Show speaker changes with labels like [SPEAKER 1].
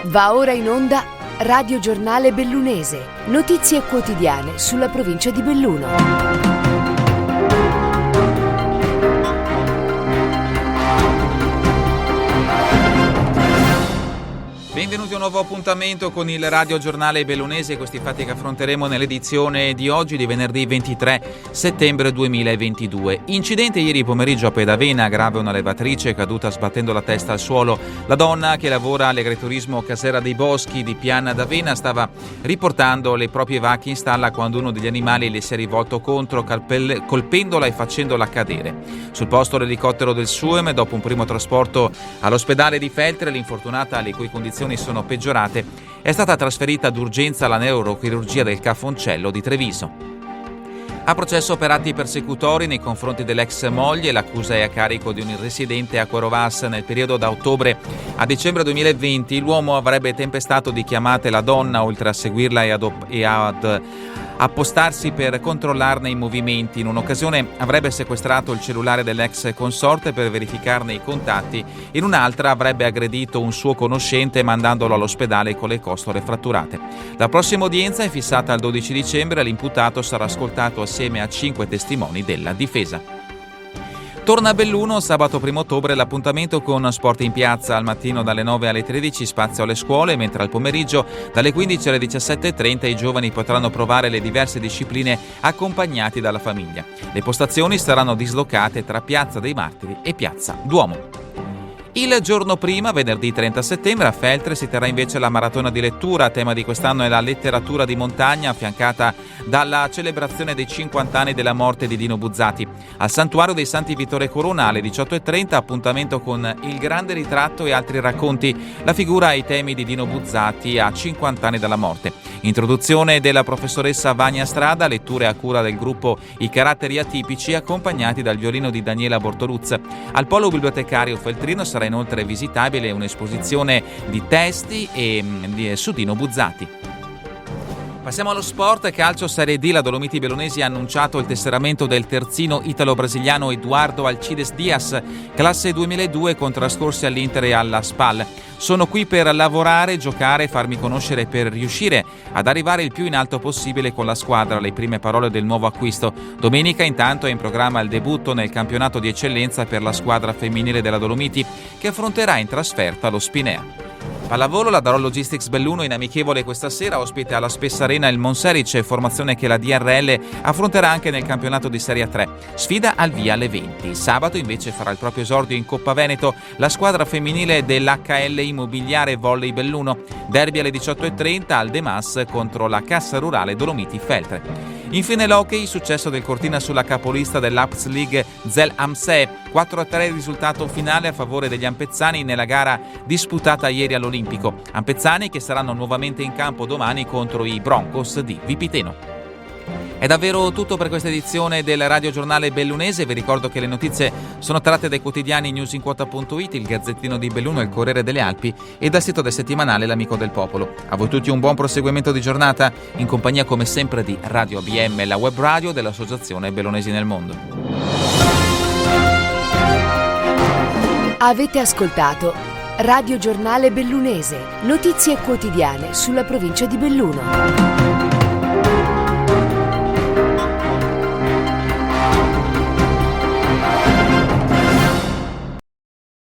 [SPEAKER 1] Va ora in onda Radio Giornale Bellunese, notizie quotidiane sulla provincia di Belluno.
[SPEAKER 2] Benvenuti a un nuovo appuntamento con il Radio Giornale Bellunese, questi fatti che affronteremo nell'edizione di oggi di venerdì 23 settembre 2022. Incidente ieri pomeriggio a Pedavena, grave una levatrice caduta sbattendo la testa al suolo. La donna che lavora all'agriturismo Casera dei Boschi di Piana d'Avena stava riportando le proprie vacche in stalla quando uno degli animali le si è rivolto contro, colpendola e facendola cadere. Sul posto l'elicottero del SUEM, dopo un primo trasporto all'ospedale di Feltre, l'infortunata, le cui condizioni sono peggiorate, è stata trasferita d'urgenza alla neurochirurgia del Cafoncello di Treviso. A processo per atti persecutori nei confronti dell'ex moglie, l'accusa è a carico di un residente a Querovas. Nel periodo da ottobre a dicembre 2020 l'uomo avrebbe tempestato di chiamate la donna, oltre a seguirla e ad appostarsi per controllarne i movimenti. In un'occasione avrebbe sequestrato il cellulare dell'ex consorte per verificarne i contatti, in un'altra avrebbe aggredito un suo conoscente mandandolo all'ospedale con le costole fratturate. La prossima udienza è fissata al 12 dicembre e l'imputato sarà ascoltato assieme a 5 testimoni della difesa. Torna a Belluno sabato 1 ottobre l'appuntamento con Sport in Piazza. Al mattino dalle 9 alle 13 spazio alle scuole, mentre al pomeriggio dalle 15 alle 17.30 i giovani potranno provare le diverse discipline accompagnati dalla famiglia. Le postazioni saranno dislocate tra Piazza dei Martiri e Piazza Duomo. Il giorno prima, venerdì 30 settembre, a Feltre si terrà invece la maratona di lettura. Tema di quest'anno è la letteratura di montagna, affiancata dalla celebrazione dei 50 anni della morte di Dino Buzzati. Al Santuario dei Santi Vittore Corona alle 18.30 appuntamento con il grande ritratto e altri racconti, la figura e i temi di Dino Buzzati a 50 anni dalla morte. Introduzione della professoressa Vania Strada, letture a cura del gruppo I Caratteri Atipici, accompagnati dal violino di Daniela Bortoluz. Al polo bibliotecario feltrino sarà inoltre visitabile un'esposizione di testi su Dino Buzzati. Passiamo allo sport. Calcio Serie D. La Dolomiti Bellunesi ha annunciato il tesseramento del terzino italo-brasiliano Eduardo Alcides Dias, classe 2002, con trascorsi all'Inter e alla SPAL. Sono qui per lavorare, giocare e farmi conoscere per riuscire ad arrivare il più in alto possibile con la squadra, le prime parole del nuovo acquisto. Domenica intanto è in programma il debutto nel campionato di eccellenza per la squadra femminile della Dolomiti, che affronterà in trasferta lo Spinea. Pallavolo, la Darol Logistics Belluno in amichevole questa sera, ospite alla Spessa Arena il Monselice, formazione che la DRL affronterà anche nel campionato di Serie 3. Sfida al via alle 20. Sabato invece farà il proprio esordio in Coppa Veneto la squadra femminile dell'HL Immobiliare Volley Belluno. Derby alle 18.30 al De Mas contro la Cassa Rurale Dolomiti Feltre. Infine l'hockey, successo del Cortina sulla capolista dell'Ups League Zel Amse, 4-3 il risultato finale a favore degli ampezzani nella gara disputata ieri all'Olimpico. Ampezzani che saranno nuovamente in campo domani contro i Broncos di Vipiteno. È davvero tutto per questa edizione del Radio Giornale Bellunese. Vi ricordo che le notizie sono tratte dai quotidiani newsinquota.it, il Gazzettino di Belluno, il Corriere delle Alpi e dal sito del settimanale L'Amico del Popolo. A voi tutti un buon proseguimento di giornata, in compagnia come sempre di Radio ABM, la web radio dell'Associazione Bellunesi nel Mondo.
[SPEAKER 1] Avete ascoltato Radio Giornale Bellunese, notizie quotidiane sulla provincia di Belluno.